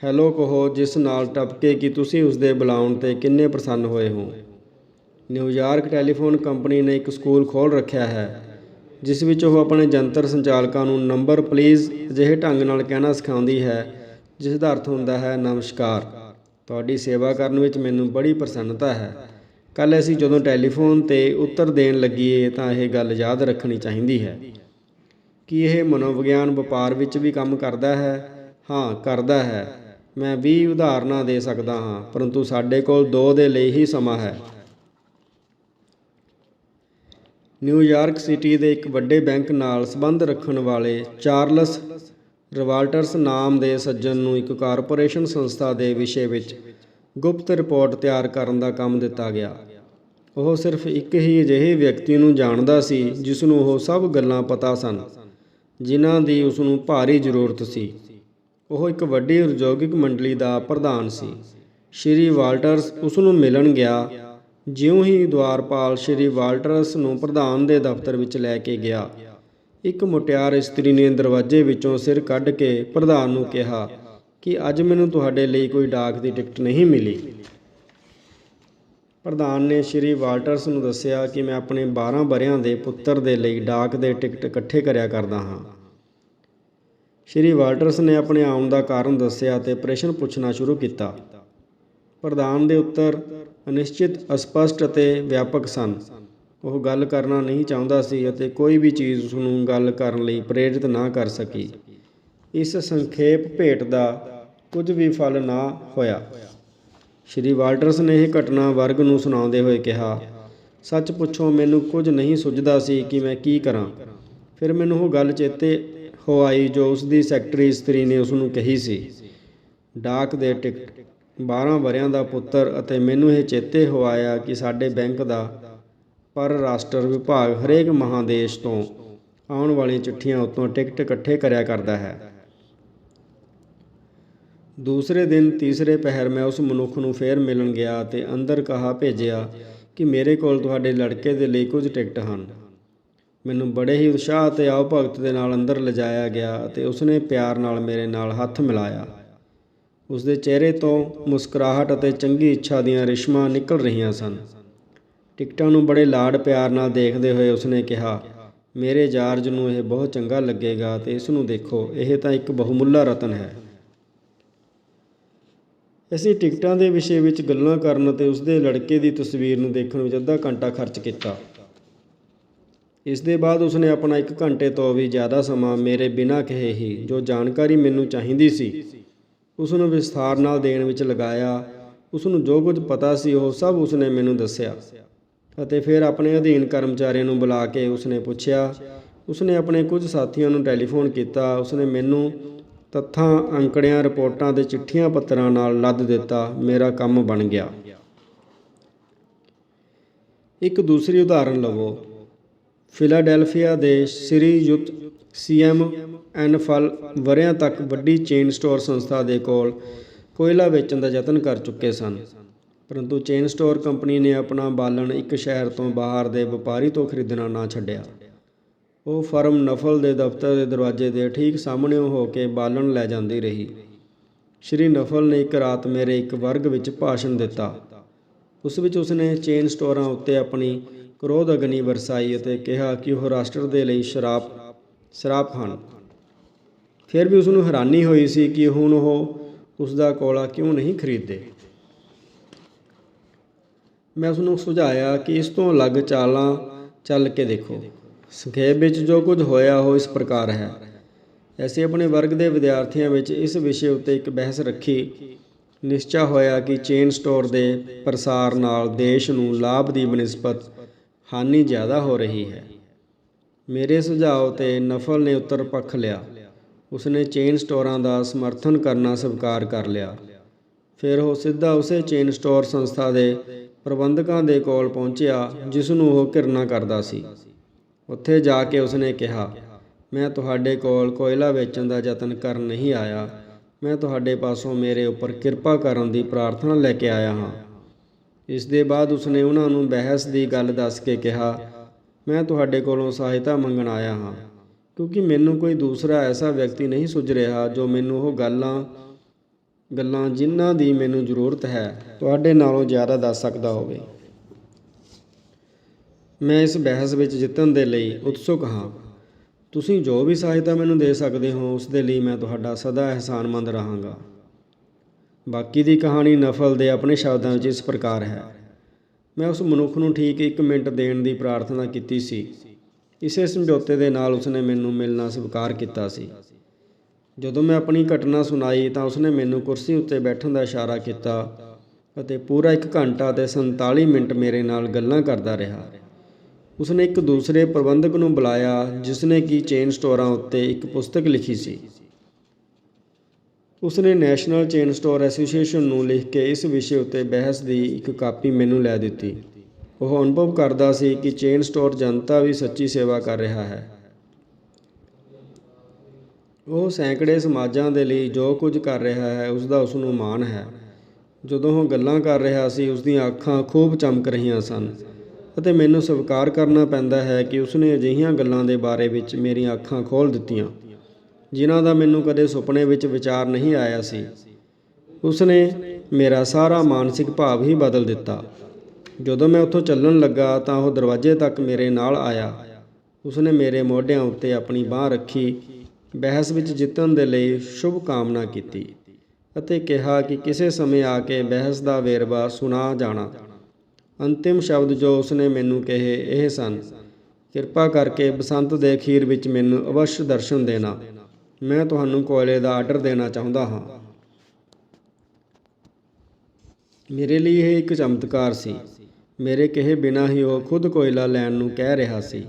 ਹੈਲੋ ਕਹੋ ਜਿਸ ਨਾਲ ਟਪਕੇ ਕਿ ਤੁਸੀਂ ਉਸਦੇ ਬੁਲਾਉਣ 'ਤੇ ਕਿੰਨੇ ਪ੍ਰਸੰਨ ਹੋਏ ਹੋ। ਨਿਊਯਾਰਕ ਟੈਲੀਫੋਨ ਕੰਪਨੀ ਨੇ ਇੱਕ ਸਕੂਲ ਖੋਲ੍ਹ ਰੱਖਿਆ ਹੈ ਜਿਸ ਵਿੱਚ ਉਹ ਆਪਣੇ ਜੰਤਰ ਸੰਚਾਲਕਾਂ ਨੂੰ ਨੰਬਰ ਪਲੀਜ਼ ਅਜਿਹੇ ਢੰਗ ਨਾਲ ਕਹਿਣਾ ਸਿਖਾਉਂਦੀ ਹੈ ਜਿਸ ਦਾ ਅਰਥ ਹੁੰਦਾ ਹੈ ਨਮਸਕਾਰ, ਤੁਹਾਡੀ ਸੇਵਾ ਕਰਨ ਵਿੱਚ ਮੈਨੂੰ ਬੜੀ ਪ੍ਰਸੰਨਤਾ ਹੈ। ਕੱਲ੍ਹ ਅਸੀਂ ਜਦੋਂ ਟੈਲੀਫੋਨ 'ਤੇ ਉੱਤਰ ਦੇਣ ਲੱਗੀਏ ਤਾਂ ਇਹ ਗੱਲ ਯਾਦ ਰੱਖਣੀ ਚਾਹੀਦੀ ਹੈ ਕਿ ਇਹ ਮਨੋਵਿਗਿਆਨ ਵਪਾਰ ਵਿੱਚ ਵੀ ਕੰਮ ਕਰਦਾ ਹੈ। ਹਾਂ, ਕਰਦਾ ਹੈ। ਮੈਂ 20 ਉਦਾਹਰਨਾਂ ਦੇ ਸਕਦਾ ਹਾਂ, ਪਰੰਤੂ ਸਾਡੇ ਕੋਲ 2 ਦੇ ਲਈ ਹੀ ਸਮਾਂ ਹੈ। ਨਿਊਯਾਰਕ ਸਿਟੀ ਦੇ ਇੱਕ ਵੱਡੇ ਬੈਂਕ ਨਾਲ ਸੰਬੰਧ ਰੱਖਣ ਵਾਲੇ ਚਾਰਲਸ ਰਵਾਲਟਰਸ ਨਾਮ ਦੇ ਸੱਜਣ ਨੂੰ ਇੱਕ ਕਾਰਪੋਰੇਸ਼ਨ ਸੰਸਥਾ ਦੇ ਵਿਸ਼ੇ ਵਿੱਚ ਗੁਪਤ ਰਿਪੋਰਟ ਤਿਆਰ ਕਰਨ ਦਾ ਕੰਮ ਦਿੱਤਾ ਗਿਆ। ਉਹ ਸਿਰਫ ਇੱਕ ਹੀ ਅਜਿਹੇ ਵਿਅਕਤੀ ਨੂੰ ਜਾਣਦਾ ਸੀ ਜਿਸ ਨੂੰ ਉਹ ਸਭ ਗੱਲਾਂ ਪਤਾ ਸਨ ਜਿਨ੍ਹਾਂ ਦੀ ਉਸ ਨੂੰ ਭਾਰੀ ਜ਼ਰੂਰਤ ਸੀ। ਉਹ ਇੱਕ ਵੱਡੀ ਉਦਯੋਗਿਕ ਮੰਡਲੀ ਦਾ ਪ੍ਰਧਾਨ ਸੀ। ਸ਼੍ਰੀ ਵਾਲਟਰਸ ਉਸ ਨੂੰ ਮਿਲਣ ਗਿਆ। ਜਿਉਂ ਹੀ ਦੁਆਰਪਾਲ ਸ਼੍ਰੀ ਵਾਲਟਰਸ ਨੂੰ ਪ੍ਰਧਾਨ ਦੇ ਦਫ਼ਤਰ ਵਿੱਚ ਲੈ ਕੇ ਗਿਆ, ਇੱਕ ਮੁਟਿਆਰ ਇਸਤਰੀ ਨੇ ਦਰਵਾਜ਼ੇ ਵਿੱਚੋਂ ਸਿਰ ਕੱਢ ਕੇ ਪ੍ਰਧਾਨ ਨੂੰ ਕਿਹਾ ਕਿ ਅੱਜ ਮੈਨੂੰ ਤੁਹਾਡੇ ਲਈ ਕੋਈ ਡਾਕ ਦੀ ਟਿਕਟ ਨਹੀਂ ਮਿਲੀ। ਪ੍ਰਧਾਨ ਨੇ ਸ਼੍ਰੀ ਵਾਲਟਰਸ ਨੂੰ ਦੱਸਿਆ ਕਿ ਮੈਂ ਆਪਣੇ 12 ਵਰ੍ਹਿਆਂ ਦੇ ਪੁੱਤਰ ਦੇ ਲਈ ਡਾਕ ਦੇ ਟਿਕਟ ਇਕੱਠੇ ਕਰਿਆ ਕਰਦਾ ਹਾਂ। ਸ਼੍ਰੀ ਵਾਲਟਰਸ ਨੇ ਆਪਣੇ ਆਉਣ ਦਾ ਕਾਰਨ ਦੱਸਿਆ ਅਤੇ ਪ੍ਰਸ਼ਨ ਪੁੱਛਣਾ ਸ਼ੁਰੂ ਕੀਤਾ। ਪ੍ਰਧਾਨ ਦੇ ਉੱਤਰ ਅਨਿਸ਼ਚਿਤ, ਅਸਪਸ਼ਟ ਅਤੇ ਵਿਆਪਕ ਸਨ। ਉਹ ਗੱਲ ਕਰਨਾ ਨਹੀਂ ਚਾਹੁੰਦਾ ਸੀ ਅਤੇ ਕੋਈ ਵੀ ਚੀਜ਼ ਉਸ ਨੂੰ ਗੱਲ ਕਰਨ ਲਈ ਪ੍ਰੇਰਿਤ ਨਾ ਕਰ ਸਕੀ। ਇਸ ਸੰਖੇਪ ਭੇਟ ਦਾ ਕੁਝ ਵੀ ਫਲ ਨਾ ਹੋਇਆ। ਸ਼੍ਰੀ ਵਾਲਟਰਸ ਨੇ ਇਹ ਘਟਨਾ ਵਰਗ ਨੂੰ ਸੁਣਾਉਂਦੇ ਹੋਏ ਕਿਹਾ, ਸੱਚ ਪੁੱਛੋ ਮੈਨੂੰ ਕੁਝ ਨਹੀਂ ਸੁੱਝਦਾ ਸੀ ਕਿ ਮੈਂ ਕੀ ਕਰਾਂ। ਫਿਰ ਮੈਨੂੰ ਉਹ ਗੱਲ ਚੇਤੇ ਹੋ ਆਈ ਜੋ ਉਸ ਦੀ ਸੈਕਟਰੀ ਇਸਤਰੀ ਨੇ ਉਸ ਨੂੰ ਕਹੀ ਸੀ, ਡਾਕ ਦੇ ਟਿਕਟ, 12 ਵਰ੍ਹਿਆਂ ਦਾ ਪੁੱਤਰ। ਅਤੇ ਮੈਨੂੰ ਇਹ ਚੇਤੇ ਹੋ ਆਇਆ ਕਿ ਸਾਡੇ ਬੈਂਕ ਦਾ ਪਰਰਾਸ਼ਟਰ ਵਿਭਾਗ ਹਰੇਕ ਮਹਾਂਦੇਸ਼ ਤੋਂ ਆਉਣ ਵਾਲੀਆਂ ਚਿੱਠੀਆਂ ਉੱਤੋਂ ਟਿਕਟ ਇਕੱਠੇ ਕਰਿਆ ਕਰਦਾ ਹੈ। ਦੂਸਰੇ ਦਿਨ ਤੀਸਰੇ ਪਹਿਰ ਮੈਂ ਉਸ ਮਨੁੱਖ ਨੂੰ ਫੇਰ ਮਿਲਣ ਗਿਆ ਅਤੇ ਅੰਦਰ ਕਹਾ ਭੇਜਿਆ ਕਿ ਮੇਰੇ ਕੋਲ ਤੁਹਾਡੇ ਲੜਕੇ ਦੇ ਲਈ ਕੁਝ ਟਿਕਟ ਹਨ। ਮੈਨੂੰ ਬੜੇ ਹੀ ਉਤਸ਼ਾਹ ਅਤੇ ਆਓ ਭਗਤ ਦੇ ਨਾਲ ਅੰਦਰ ਲਿਜਾਇਆ ਗਿਆ ਅਤੇ ਉਸਨੇ ਪਿਆਰ ਨਾਲ ਮੇਰੇ ਨਾਲ ਹੱਥ ਮਿਲਾਇਆ। ਉਸਦੇ ਚਿਹਰੇ ਤੋਂ ਮੁਸਕਰਾਹਟ ਅਤੇ ਚੰਗੀ ਇੱਛਾ ਦੀਆਂ ਰਿਸ਼ਮਾਂ ਨਿਕਲ ਰਹੀਆਂ ਸਨ। ਟਿਕਟਾਂ ਨੂੰ ਬੜੇ ਲਾਡ ਪਿਆਰ ਨਾਲ ਦੇਖਦੇ ਹੋਏ ਉਸਨੇ ਕਿਹਾ, ਮੇਰੇ ਜਾਰਜ ਨੂੰ ਇਹ ਬਹੁਤ ਚੰਗਾ ਲੱਗੇਗਾ ਅਤੇ ਇਸ ਨੂੰ ਦੇਖੋ, ਇਹ ਤਾਂ ਇੱਕ ਬਹੁਮੁੱਲਾ ਰਤਨ ਹੈ। ਅਸੀਂ ਟਿਕਟਾਂ ਦੇ ਵਿਸ਼ੇ ਵਿੱਚ ਗੱਲਾਂ ਕਰਨ ਅਤੇ ਉਸਦੇ ਲੜਕੇ ਦੀ ਤਸਵੀਰ ਨੂੰ ਦੇਖਣ ਵਿੱਚ ਅੱਧਾ ਘੰਟਾ ਖਰਚ ਕੀਤਾ। ਇਸ ਦੇ ਬਾਅਦ ਉਸਨੇ ਆਪਣਾ 1 ਘੰਟੇ ਤੋਂ ਵੀ ਜ਼ਿਆਦਾ ਸਮਾਂ ਮੇਰੇ ਬਿਨਾਂ ਕਹੇ ਹੀ ਜੋ ਜਾਣਕਾਰੀ ਮੈਨੂੰ ਚਾਹੀਦੀ ਸੀ ਉਸ ਨੂੰ ਵਿਸਥਾਰ ਨਾਲ ਦੇਣ ਵਿੱਚ ਲਗਾਇਆ। ਉਸ ਨੂੰ ਜੋ ਕੁਝ ਪਤਾ ਸੀ ਉਹ ਸਭ ਉਸਨੇ ਮੈਨੂੰ ਦੱਸਿਆ ਅਤੇ ਫਿਰ ਆਪਣੇ ਅਧੀਨ ਕਰਮਚਾਰੀਆਂ ਨੂੰ ਬੁਲਾ ਕੇ ਉਸਨੇ ਪੁੱਛਿਆ। ਉਸਨੇ ਆਪਣੇ ਕੁਝ ਸਾਥੀਆਂ ਨੂੰ ਟੈਲੀਫੋਨ ਕੀਤਾ। ਉਸਨੇ ਮੈਨੂੰ ਤੱਥਾਂ, ਅੰਕੜਿਆਂ, ਰਿਪੋਰਟਾਂ ਅਤੇ ਚਿੱਠੀਆਂ ਪੱਤਰਾਂ ਨਾਲ ਲੱਦ ਦਿੱਤਾ। ਮੇਰਾ ਕੰਮ ਬਣ ਗਿਆ। ਇੱਕ ਦੂਸਰੀ ਉਦਾਹਰਨ ਲਵੋ। ਫਿਲਾਡੈਲਫੀਆ ਦੇ ਸ਼੍ਰੀਯੁਤ CM ਫਲ ਵਰ੍ਹਿਆਂ ਤੱਕ ਵੱਡੀ ਚੇਨ ਸਟੋਰ ਸੰਸਥਾ ਦੇ ਕੋਲ ਕੋਇਲਾ ਵੇਚਣ ਦਾ ਯਤਨ ਕਰ ਚੁੱਕੇ ਸਨ, ਪਰੰਤੂ ਚੇਨ ਸਟੋਰ ਕੰਪਨੀ ਨੇ ਆਪਣਾ ਬਾਲਣ ਇੱਕ ਸ਼ਹਿਰ ਤੋਂ ਬਾਹਰ ਦੇ ਵਪਾਰੀ ਤੋਂ ਖਰੀਦਣਾ ਨਾ ਛੱਡਿਆ। ਉਹ ਫਰਮ ਨਫਲ ਦੇ ਦਫ਼ਤਰ ਦੇ ਦਰਵਾਜ਼ੇ ਦੇ ਠੀਕ ਸਾਹਮਣਿਓਂ ਹੋ ਕੇ ਬਾਲਣ ਲੈ ਜਾਂਦੀ ਰਹੀ। ਸ਼੍ਰੀ ਨਫਲ ਨੇ ਇੱਕ ਰਾਤ ਮੇਰੇ ਇੱਕ ਵਰਗ ਵਿੱਚ ਭਾਸ਼ਣ ਦਿੱਤਾ। ਉਸ ਵਿੱਚ ਉਸਨੇ ਚੇਨ ਸਟੋਰਾਂ ਉੱਤੇ ਆਪਣੀ ਕ੍ਰੋਧ ਅਗਨੀ ਵਰਸਾਈ ਅਤੇ ਕਿਹਾ ਕਿ ਉਹ ਰਾਸ਼ਟਰ ਦੇ ਲਈ ਸ਼ਰਾਪ ਹਨ। ਫਿਰ ਵੀ ਉਸ ਨੂੰ ਹੈਰਾਨੀ ਹੋਈ ਸੀ ਕਿ ਹੁਣ ਉਹ ਉਸ ਦਾ ਕੋਲਾ ਕਿਉਂ ਨਹੀਂ ਖਰੀਦਦੇ। ਮੈਂ ਉਸਨੂੰ ਸੁਝਾਇਆ ਕਿ ਇਸ ਤੋਂ ਅਲੱਗ ਚਾਲਾਂ ਚੱਲ ਕੇ ਦੇਖੋ। ਸੰਖੇਪ ਵਿੱਚ ਜੋ ਕੁਝ ਹੋਇਆ ਉਹ ਇਸ ਪ੍ਰਕਾਰ ਹੈ। ਅਸੀਂ ਆਪਣੇ ਵਰਗ ਦੇ ਵਿਦਿਆਰਥੀਆਂ ਵਿੱਚ ਇਸ ਵਿਸ਼ੇ ਉੱਤੇ ਇੱਕ ਬਹਿਸ ਰੱਖੀ। ਨਿਸ਼ਚਾ ਹੋਇਆ ਕਿ ਚੇਨ ਸਟੋਰ ਦੇ ਪ੍ਰਸਾਰ ਨਾਲ ਦੇਸ਼ ਨੂੰ ਲਾਭ ਦੀ ਬਨਿਸਬਤ ਹਾਨੀ ਜ਼ਿਆਦਾ ਹੋ ਰਹੀ ਹੈ। ਮੇਰੇ ਸੁਝਾਅ 'ਤੇ ਨਫਲ ਨੇ ਉੱਤਰ ਪੱਖ ਲਿਆ। ਉਸਨੇ ਚੇਨ ਸਟੋਰਾਂ ਦਾ ਸਮਰਥਨ ਕਰਨਾ ਸਵੀਕਾਰ ਕਰ ਲਿਆ। ਫਿਰ ਉਹ ਸਿੱਧਾ ਉਸੇ ਚੇਨ ਸਟੋਰ ਸੰਸਥਾ ਦੇ ਪ੍ਰਬੰਧਕਾਂ ਦੇ ਕੋਲ ਪਹੁੰਚਿਆ ਜਿਸ ਨੂੰ ਉਹ ਘਿਰਣਾ ਕਰਦਾ ਸੀ। ਉੱਥੇ ਜਾ ਕੇ ਉਸਨੇ ਕਿਹਾ, ਮੈਂ ਤੁਹਾਡੇ ਕੋਲ ਕੋਇਲਾ ਵੇਚਣ ਦਾ ਯਤਨ ਕਰਨ ਨਹੀਂ ਆਇਆ। ਮੈਂ ਤੁਹਾਡੇ ਪਾਸੋਂ ਮੇਰੇ ਉੱਪਰ ਕਿਰਪਾ ਕਰਨ ਦੀ ਪ੍ਰਾਰਥਨਾ ਲੈ ਕੇ ਆਇਆ ਹਾਂ। ਇਸ ਦੇ ਬਾਅਦ ਉਸਨੇ ਉਹਨਾਂ ਨੂੰ ਬਹਿਸ ਦੀ ਗੱਲ ਦੱਸ ਕੇ ਕਿਹਾ, ਮੈਂ ਤੁਹਾਡੇ ਕੋਲੋਂ ਸਹਾਇਤਾ ਮੰਗਣ ਆਇਆ ਹਾਂ ਕਿਉਂਕਿ ਮੈਨੂੰ ਕੋਈ ਦੂਸਰਾ ਐਸਾ ਵਿਅਕਤੀ ਨਹੀਂ ਸੁੱਝ ਰਿਹਾ ਜੋ ਮੈਨੂੰ ਉਹ ਗੱਲਾਂ ਜਿਨ੍ਹਾਂ ਦੀ ਮੈਨੂੰ ਜ਼ਰੂਰਤ ਹੈ ਤੁਹਾਡੇ ਨਾਲੋਂ ਜ਼ਿਆਦਾ ਦੱਸ ਸਕਦਾ ਹੋਵੇ। ਮੈਂ ਇਸ ਬਹਿਸ ਵਿੱਚ ਜਿੱਤਣ ਦੇ ਲਈ ਉਤਸੁਕ ਹਾਂ। ਤੁਸੀਂ ਜੋ ਵੀ ਸਹਾਇਤਾ ਮੈਨੂੰ ਦੇ ਸਕਦੇ ਹੋ ਉਸ ਦੇ ਲਈ ਮੈਂ ਤੁਹਾਡਾ ਸਦਾ ਅਹਿਸਾਨਮੰਦ ਰਹਾਂਗਾ। ਬਾਕੀ ਦੀ ਕਹਾਣੀ ਨਫਲ ਦੇ ਆਪਣੇ ਸ਼ਬਦਾਂ ਵਿੱਚ ਇਸ ਪ੍ਰਕਾਰ ਹੈ। ਮੈਂ ਉਸ ਮਨੁੱਖ ਨੂੰ ਠੀਕ 1 ਮਿੰਟ ਦੇਣ ਦੀ ਪ੍ਰਾਰਥਨਾ ਕੀਤੀ ਸੀ। ਇਸੇ ਸਮਝੌਤੇ ਦੇ ਨਾਲ ਉਸਨੇ ਮੈਨੂੰ ਮਿਲਣਾ ਸਵੀਕਾਰ ਕੀਤਾ ਸੀ। ਜਦੋਂ ਮੈਂ ਆਪਣੀ ਘਟਨਾ ਸੁਣਾਈ ਤਾਂ ਉਸਨੇ ਮੈਨੂੰ ਕੁਰਸੀ ਉੱਤੇ ਬੈਠਣ ਦਾ ਇਸ਼ਾਰਾ ਕੀਤਾ ਅਤੇ ਪੂਰਾ 1 ਘੰਟਾ ਅਤੇ 47 ਮਿੰਟ ਮੇਰੇ ਨਾਲ ਗੱਲਾਂ ਕਰਦਾ ਰਿਹਾ। ਉਸਨੇ ਇੱਕ ਦੂਸਰੇ ਪ੍ਰਬੰਧਕ ਨੂੰ ਬੁਲਾਇਆ ਜਿਸਨੇ ਕਿ ਚੇਨ ਸਟੋਰਾਂ ਉੱਤੇ ਇੱਕ ਪੁਸਤਕ ਲਿਖੀ ਸੀ। ਉਸਨੇ ਨੈਸ਼ਨਲ ਚੇਨ ਸਟੋਰ ਐਸੋਸੀਏਸ਼ਨ ਨੂੰ ਲਿਖ ਕੇ ਇਸ ਵਿਸ਼ੇ ਉੱਤੇ ਬਹਿਸ ਦੀ ਇੱਕ ਕਾਪੀ ਮੈਨੂੰ ਲੈ ਦਿੱਤੀ। ਉਹ ਅਨੁਭਵ ਕਰਦਾ ਸੀ ਕਿ ਚੇਨ ਸਟੋਰ ਜਨਤਾ ਵੀ ਸੱਚੀ ਸੇਵਾ ਕਰ ਰਿਹਾ ਹੈ। ਉਹ ਸੈਂਕੜੇ ਸਮਾਜਾਂ ਦੇ ਲਈ ਜੋ ਕੁਝ ਕਰ ਰਿਹਾ ਹੈ ਉਸ ਦਾ ਉਸਨੂੰ ਮਾਣ ਹੈ। ਜਦੋਂ ਉਹ ਗੱਲਾਂ ਕਰ ਰਿਹਾ ਸੀ ਉਸ ਦੀਆਂ ਅੱਖਾਂ ਖੂਬ ਚਮਕ ਰਹੀਆਂ ਸਨ ਅਤੇ ਮੈਨੂੰ ਸਵੀਕਾਰ ਕਰਨਾ ਪੈਂਦਾ ਹੈ ਕਿ ਉਸਨੇ ਅਜਿਹੀਆਂ ਗੱਲਾਂ ਦੇ ਬਾਰੇ ਵਿੱਚ ਮੇਰੀਆਂ ਅੱਖਾਂ ਖੋਲ੍ਹ ਦਿੱਤੀਆਂ ਜਿਨ੍ਹਾਂ ਦਾ ਮੈਨੂੰ ਕਦੇ ਸੁਪਨੇ ਵਿੱਚ ਵਿਚਾਰ ਨਹੀਂ ਆਇਆ ਸੀ। ਉਸਨੇ ਮੇਰਾ ਸਾਰਾ ਮਾਨਸਿਕ ਭਾਵ ਹੀ ਬਦਲ ਦਿੱਤਾ। ਜਦੋਂ ਮੈਂ ਉੱਥੋਂ ਚੱਲਣ ਲੱਗਾ ਤਾਂ ਉਹ ਦਰਵਾਜ਼ੇ ਤੱਕ ਮੇਰੇ ਨਾਲ ਆਇਆ। ਉਸਨੇ ਮੇਰੇ ਮੋਢਿਆਂ ਉੱਤੇ ਆਪਣੀ ਬਾਂਹ ਰੱਖੀ, ਬਹਿਸ ਵਿੱਚ ਜਿੱਤਣ ਦੇ ਲਈ ਸ਼ੁਭ ਕਾਮਨਾ ਕੀਤੀ ਅਤੇ ਕਿਹਾ ਕਿ ਕਿਸੇ ਸਮੇਂ ਆ ਕੇ ਬਹਿਸ ਦਾ ਵੇਰਵਾ ਸੁਣਾ ਜਾਣਾ। ਅੰਤਿਮ ਸ਼ਬਦ ਜੋ ਉਸਨੇ ਮੈਨੂੰ ਕਹੇ ਇਹ ਸਨ, ਕਿਰਪਾ ਕਰਕੇ ਬਸੰਤ ਦੇ ਅਖੀਰ ਵਿੱਚ ਮੈਨੂੰ ਅਵੱਸ਼ ਦਰਸ਼ਨ ਦੇਣਾ। ਮੈਂ ਤੁਹਾਨੂੰ ਕੋਇਲੇ ਦਾ ਆਰਡਰ ਦੇਣਾ ਚਾਹੁੰਦਾ ਹਾਂ। ਮੇਰੇ ਲਈ ਇਹ ਇੱਕ ਚਮਤਕਾਰ ਸੀ। ਮੇਰੇ ਕਹੇ ਬਿਨਾਂ ਹੀ ਉਹ ਖੁਦ ਕੋਇਲਾ ਲੈਣ ਨੂੰ ਕਹਿ ਰਿਹਾ ਸੀ।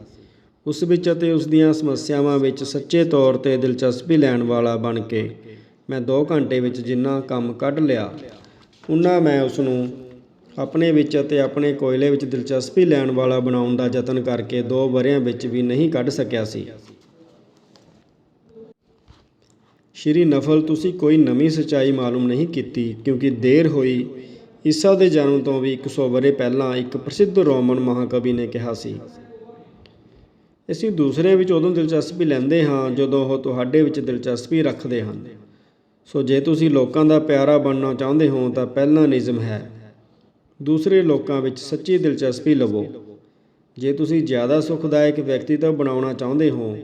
ਉਸ ਵਿੱਚ ਅਤੇ ਉਸ ਦੀਆਂ ਸਮੱਸਿਆਵਾਂ ਵਿੱਚ ਸੱਚੇ ਤੌਰ 'ਤੇ ਦਿਲਚਸਪੀ ਲੈਣ ਵਾਲਾ ਬਣ ਕੇ ਮੈਂ 2 ਘੰਟੇ ਵਿੱਚ ਜਿੰਨਾ ਕੰਮ ਕੱਢ ਲਿਆ ਉਨਾ ਮੈਂ ਉਸਨੂੰ ਆਪਣੇ ਵਿੱਚ ਅਤੇ ਆਪਣੇ ਕੋਇਲੇ ਵਿੱਚ ਦਿਲਚਸਪੀ ਲੈਣ ਵਾਲਾ ਬਣਾਉਣ ਦਾ ਯਤਨ ਕਰਕੇ 2 ਵਰ੍ਹਿਆਂ ਵਿੱਚ ਵੀ ਨਹੀਂ ਕੱਢ ਸਕਿਆ ਸੀ। ਸ਼੍ਰੀ ਨਫਲ, ਤੁਸੀਂ ਕੋਈ ਨਵੀਂ ਸੱਚਾਈ ਮਾਲੂਮ ਨਹੀਂ ਕੀਤੀ ਕਿਉਂਕਿ ਦੇਰ ਹੋਈ। ਈਸਾ ਦੇ ਜਨਮ ਤੋਂ ਵੀ 100 ਵਰ੍ਹੇ ਪਹਿਲਾਂ ਇੱਕ ਪ੍ਰਸਿੱਧ ਰੋਮਨ ਮਹਾਕਵੀ ਨੇ ਕਿਹਾ ਸੀ, ਅਸੀਂ ਦੂਸਰਿਆਂ ਵਿੱਚ ਉਦੋਂ ਦਿਲਚਸਪੀ ਲੈਂਦੇ ਹਾਂ ਜਦੋਂ ਉਹ ਤੁਹਾਡੇ ਵਿੱਚ ਦਿਲਚਸਪੀ ਰੱਖਦੇ ਹਨ। ਸੋ ਜੇ ਤੁਸੀਂ ਲੋਕਾਂ ਦਾ ਪਿਆਰਾ ਬਣਨਾ ਚਾਹੁੰਦੇ ਹੋ ਤਾਂ ਪਹਿਲਾ ਨਿਯਮ ਹੈ, ਦੂਸਰੇ ਲੋਕਾਂ ਵਿੱਚ ਸੱਚੀ ਦਿਲਚਸਪੀ ਲਵੋ। ਜੇ ਤੁਸੀਂ ਜ਼ਿਆਦਾ ਸੁਖਦਾਇਕ ਵਿਅਕਤੀਤਵ ਬਣਾਉਣਾ ਚਾਹੁੰਦੇ ਹੋ,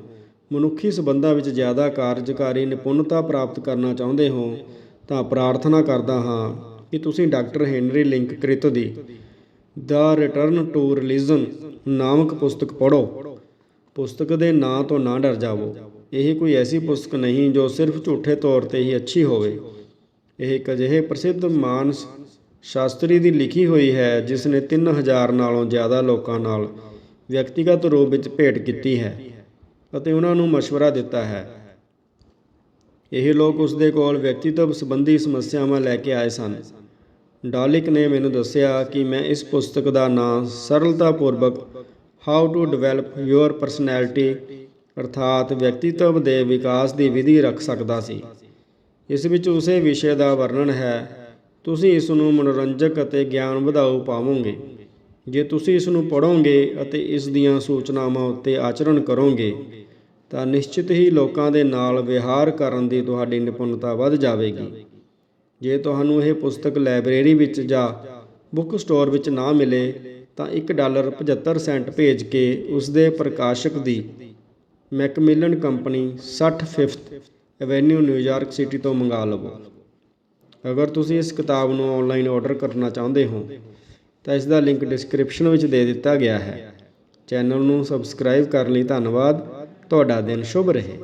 ਮਨੁੱਖੀ ਸੰਬੰਧਾਂ ਵਿੱਚ ਜ਼ਿਆਦਾ ਕਾਰਜਕਾਰੀ ਨਿਪੁੰਨਤਾ ਪ੍ਰਾਪਤ ਕਰਨਾ ਚਾਹੁੰਦੇ ਹੋ ਤਾਂ ਪ੍ਰਾਰਥਨਾ ਕਰਦਾ ਹਾਂ ਕਿ ਤੁਸੀਂ doctor Henry link ਕ੍ਰਿਤ the the return to religion ਨਾਮਕ ਪੁਸਤਕ ਪੜ੍ਹੋ। ਪੁਸਤਕ ਦੇ ਨਾਂ ਤੋਂ ਨਾ ਡਰ ਜਾਵੋ। ਇਹ ਕੋਈ ਐਸੀ ਪੁਸਤਕ ਨਹੀਂ ਜੋ ਸਿਰਫ ਝੂਠੇ ਤੌਰ 'ਤੇ ਹੀ ਅੱਛੀ ਹੋਵੇ। ਇਹ ਇੱਕ ਅਜਿਹੇ ਪ੍ਰਸਿੱਧ ਮਾਨਸ ਸ਼ਾਸਤਰੀ ਦੀ ਲਿਖੀ ਹੋਈ ਹੈ ਜਿਸ ਨੇ 3000 ਨਾਲੋਂ ਜ਼ਿਆਦਾ ਲੋਕਾਂ ਨਾਲ ਵਿਅਕਤੀਗਤ ਰੂਪ ਵਿੱਚ ਭੇਟ ਕੀਤੀ ਹੈ ਅਤੇ ਉਹਨਾਂ ਨੂੰ ਮਸ਼ਵਰਾ ਦਿੱਤਾ ਹੈ। ਇਹ ਲੋਕ ਉਸ ਦੇ ਕੋਲ ਵਿਅਕਤੀਤਵ ਸੰਬੰਧੀ ਸਮੱਸਿਆਵਾਂ ਲੈ ਕੇ ਆਏ ਸਨ। ਡਾਲਿਕ ਨੇ ਮੈਨੂੰ ਦੱਸਿਆ ਕਿ ਮੈਂ ਇਸ ਪੁਸਤਕ ਦਾ ਨਾਂ ਸਰਲਤਾਪੂਰਵਕ how to develop your personality ਅਰਥਾਤ ਵਿਅਕਤੀਤਵ ਦੇ ਵਿਕਾਸ ਦੀ ਵਿਧੀ ਰੱਖ ਸਕਦਾ ਸੀ। ਇਸ ਵਿੱਚ ਉਸੇ ਵਿਸ਼ੇ ਦਾ ਵਰਣਨ ਹੈ। ਤੁਸੀਂ ਇਸ ਨੂੰ ਮਨੋਰੰਜਕ ਅਤੇ ਗਿਆਨ ਵਧਾਊ ਪਾਵੋਗੇ। ਜੇ ਤੁਸੀਂ ਇਸ ਨੂੰ ਪੜ੍ਹੋਗੇ ਅਤੇ ਇਸ ਦੀਆਂ ਸੂਚਨਾਵਾਂ ਉੱਤੇ ਆਚਰਣ ਕਰੋਗੇ ਤਾਂ ਨਿਸ਼ਚਿਤ ਹੀ ਲੋਕਾਂ ਦੇ ਨਾਲ ਵਿਹਾਰ ਕਰਨ ਦੀ ਤੁਹਾਡੀ ਨਿਪੁੰਨਤਾ ਵੱਧ ਜਾਵੇਗੀ। ਜੇ ਤੁਹਾਨੂੰ ਇਹ ਪੁਸਤਕ ਲਾਇਬ੍ਰੇਰੀ ਵਿੱਚ ਜਾਂ ਬੁੱਕ ਸਟੋਰ ਵਿੱਚ ਨਾ ਮਿਲੇ ਤਾਂ $1.75 ਭੇਜ ਕੇ ਉਸ ਦੇ ਪ੍ਰਕਾਸ਼ਕ ਦੀ Macmillan company 60 fifth avenue New York city ਤੋਂ ਮੰਗਾ ਲਵੋ। ਅਗਰ ਤੁਸੀਂ ਇਸ ਕਿਤਾਬ ਨੂੰ ਆਨਲਾਈਨ ਆਰਡਰ ਕਰਨਾ ਚਾਹੁੰਦੇ ਹੋ ਤਾਂ ਇਸ ਦਾ ਲਿੰਕ ਡਿਸਕ੍ਰਿਪਸ਼ਨ ਵਿੱਚ ਦੇ ਦਿੱਤਾ ਗਿਆ ਹੈ। ਚੈਨਲ ਨੂੰ ਸਬਸਕ੍ਰਾਈਬ ਕਰਨ ਲਈ ਧੰਨਵਾਦ। ਤੁਹਾਡਾ ਦਿਨ ਸ਼ੁਭ ਰਹੇ।